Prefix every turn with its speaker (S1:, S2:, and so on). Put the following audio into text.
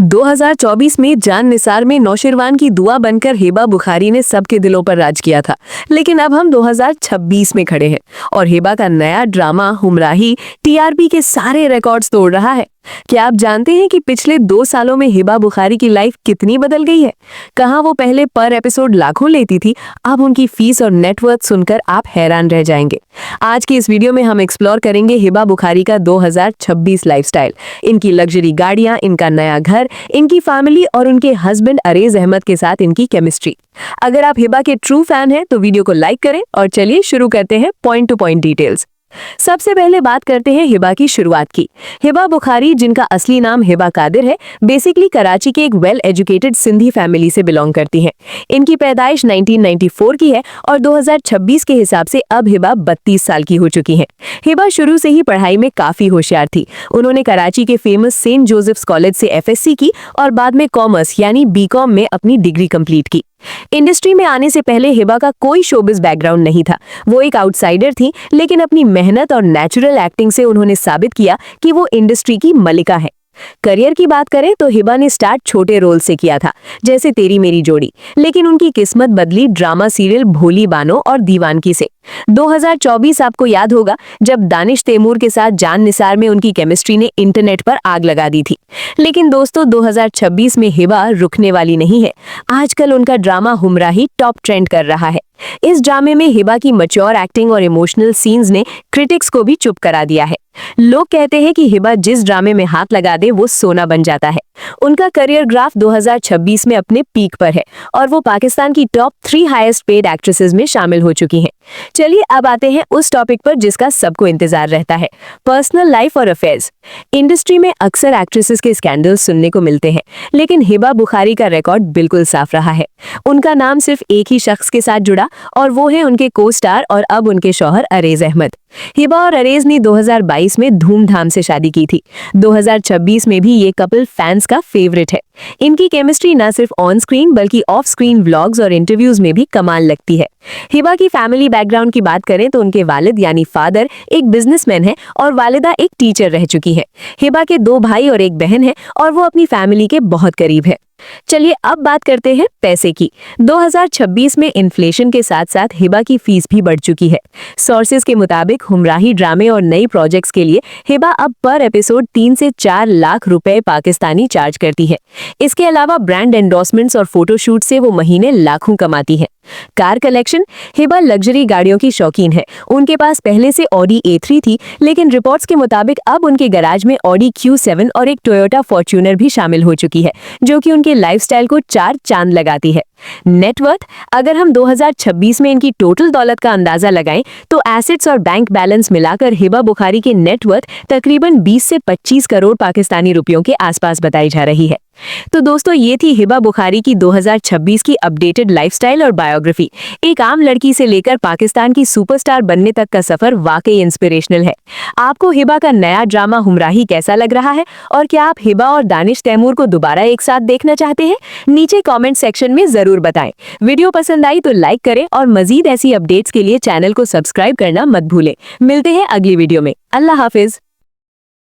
S1: 2024 में जान निसार में नौशिरवान की दुआ बनकर हिबा बुखारी ने सबके दिलों पर राज किया था। लेकिन अब हम 2026 में खड़े हैं और हिबा का नया ड्रामा हमराही टीआरपी के सारे रिकॉर्ड्स तोड़ रहा है। क्या आप जानते हैं कि पिछले 2 सालों में हिबा बुखारी की लाइफ कितनी बदल गई है? कहां वो पहले पर एपिसोड लाखों लेती थी, अब उनकी फीस और नेटवर्थ सुनकर आप हैरान रह जाएंगे। आज की इस वीडियो में हम एक्सप्लोर करेंगे हिबा बुखारी का 2026 लाइफस्टाइल, इनकी लग्जरी गाड़ियां, इनका नया घर, इनकी फैमिली और उनके हस्बैंड अरेज अहमद के साथ इनकी केमिस्ट्री। अगर आप हिबा के ट्रू फैन हैं तो वीडियो को लाइक करें और चलिए शुरू करते हैं पॉइंट टू पॉइंट डिटेल्स। सबसे पहले बात करते हैं हिबा की शुरुआत की। हिबा बुखारी, जिनका असली नाम हिबा कादिर है, बेसिकली कराची के एक वेल एजुकेटेड सिंधी फैमिली से बिलोंग करती हैं। इनकी पैदाइश 1994 की है और 2026 के हिसाब से अब हिबा 32 साल की हो चुकी हैं। हिबा शुरू से ही पढ़ाई में काफी होशियार थी। उन्होंने कराची के फेमस सेंट जोसेफ्स कॉलेज से एफएससी की और बाद में कॉमर्स यानी बीकॉम में अपनी डिग्री कंप्लीट की। इंडस्ट्री में आने से पहले हिबा का कोई शोबिज बैकग्राउंड नहीं था। वो एक आउटसाइडर थी, लेकिन अपनी मेहनत और नेचुरल एक्टिंग से उन्होंने साबित किया कि वो इंडस्ट्री की मलिका है। करियर की बात करें तो हिबा ने स्टार्ट छोटे रोल से किया था, जैसे तेरी मेरी जोड़ी, लेकिन उनकी किस्मत बदली ड्रामा सीरियल भोली बानो और दीवानगी से। 2024 आपको याद होगा जब दानिश तैमूर के साथ जान निसार में उनकी केमिस्ट्री ने इंटरनेट पर आग लगा दी थी। लेकिन दोस्तों, 2026 में हिबा रुकने वाली नहीं है। आजकल उनका ड्रामा हमराही टॉप ट्रेंड कर रहा है। इस ड्रामे में हिबा की मैच्योर एक्टिंग और इमोशनल सीन्स ने क्रिटिक्स को भी चुप करा दिया है। लोग कहते हैं कि हिबा जिस ड्रामे में हाथ लगा दे वो सोना बन जाता है। उनका करियर ग्राफ 2026 में अपने पीक पर है और वो पाकिस्तान की टॉप 3 हाईएस्ट पेड एक्ट्रेसेस में शामिल हो चुकी हैं। चलिए अब आते हैं उस टॉपिक पर जिसका सबको इंतजार रहता है, पर्सनल लाइफ और अफेयर्स। इंडस्ट्री में अक्सर एक्ट्रेसेस के स्कैंडल्स सुनने को मिलते हैं, लेकिन हिबा बुखारी का रिकॉर्ड बिल्कुल साफ रहा है। उनका नाम सिर्फ एक ही शख्स के साथ जुड़ा और वो है उनके को स्टार और अब उनके शौहर अरेज अहमद। हिबा और अरेज ने 2022 में धूमधाम से शादी की थी। 2026 में भी ये कपल फैंस का फेवरेट है। इनकी केमिस्ट्री न सिर्फ ऑन स्क्रीन बल्कि ऑफ स्क्रीन व्लॉग्स और इंटरव्यूज में भी कमाल लगती है। हिबा की फैमिली बैकग्राउंड की बात करें तो उनके वालिद यानी फादर एक बिजनेसमैन है और वालिदा एक टीचर रह चुकी है। हिबा के 2 भाई और एक बहन है और वो अपनी फैमिली के बहुत करीब है। चलिए अब बात करते हैं पैसे की। 2026 में इन्फ्लेशन के साथ साथ हिबा की फीस भी बढ़ चुकी है। सोर्सेज के मुताबिक हमराही ड्रामे और नई प्रोजेक्ट्स के लिए हिबा अब पर एपिसोड 3 से 4 लाख रुपए पाकिस्तानी चार्ज करती है। इसके अलावा ब्रांड एंडोर्समेंट्स और फोटोशूट से वो महीने लाखों कमाती है। कार कलेक्शन, हिबा लग्जरी गाड़ियों की शौकीन है। उनके पास पहले से ऑडी A3 थी, लेकिन रिपोर्ट्स के मुताबिक अब उनके गैराज में ऑडी Q7 और एक टोयोटा फॉर्च्यूनर भी शामिल हो चुकी है, जो कि उनके लाइफस्टाइल को 4 चांद लगाती है। नेटवर्थ, अगर हम 2026 में इनकी टोटल दौलत का अंदाजा लगाएं तो एसेट्स और बैंक बैलेंस मिलाकर हिबा बुखारी के नेटवर्थ तकरीबन 20 से 25 करोड़ पाकिस्तानी रुपयों के आसपास बताई जा रही है। तो दोस्तों, ये थी हिबा बुखारी की 2026 की अपडेटेड लाइफस्टाइल और बायोग्राफी। एक आम लड़की से लेकर पाकिस्तान की सुपरस्टार बनने तक का सफर वाकई इंस्पिरेशनल है। आपको हिबा का नया ड्रामा हमराही कैसा लग रहा है और क्या आप हिबा और दानिश तैमूर को दोबारा एक साथ देखना चाहते हैं? नीचे कमेंट सेक्शन में जरूर बताएं। वीडियो पसंद आई तो लाइक करें और मजीद ऐसी अपडेट्स के लिए चैनल को सब्सक्राइब करना मत भूलें। मिलते हैं अगली वीडियो में। अल्लाह हाफिज।